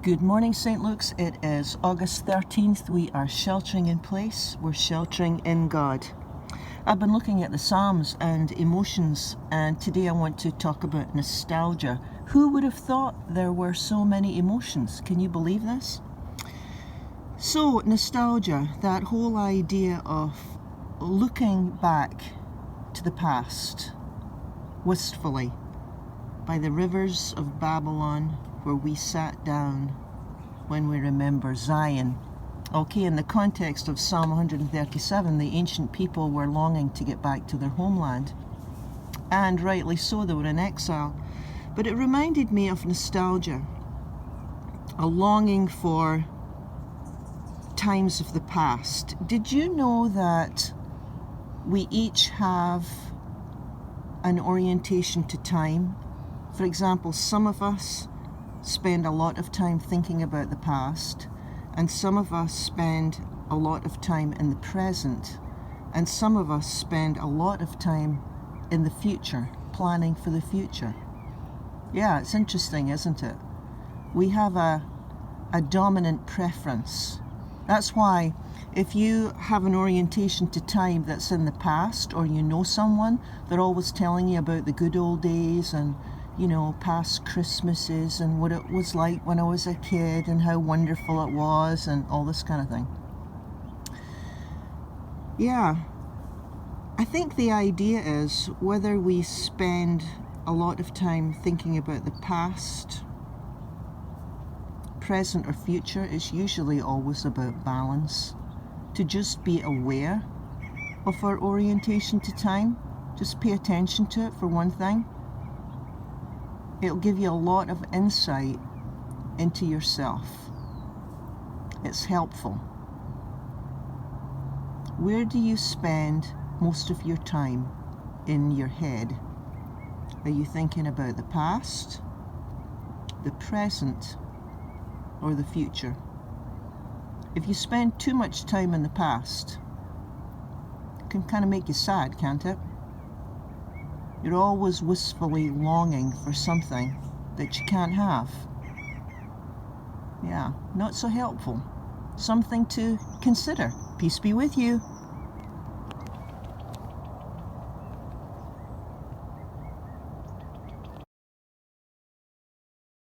Good morning, St. Luke's. It is August 13th. We are sheltering in place. We're sheltering in God. I've been looking at the Psalms and emotions, and today I want to talk about nostalgia. Who would have thought there were so many emotions? Can you believe this? So, nostalgia, that whole idea of looking back to the past wistfully by the rivers of Babylon, where we sat down when we remember Zion. Okay, in the context of Psalm 137, the ancient people were longing to get back to their homeland. And rightly so, they were in exile. But it reminded me of nostalgia, a longing for times of the past. Did you know that we each have an orientation to time? For example, some of us spend a lot of time thinking about the past, and some of us spend a lot of time in the present, and some of us spend a lot of time in the future, planning for the future. Yeah, it's interesting, isn't it? We have a dominant preference. That's why if you have an orientation to time that's in the past, or you know someone, they're always telling you about the good old days and past Christmases and what it was like when I was a kid and how wonderful it was and all this kind of thing. Yeah, I think the idea is whether we spend a lot of time thinking about the past, present or future, it's usually always about balance. To just be aware of our orientation to time, just pay attention to it for one thing. It'll give you a lot of insight into yourself. It's helpful. Where do you spend most of your time in your head? Are you thinking about the past, the present, or the future? If you spend too much time in the past, it can kind of make you sad, can't it? You're always wistfully longing for something that you can't have. Yeah, not so helpful. Something to consider. Peace be with you.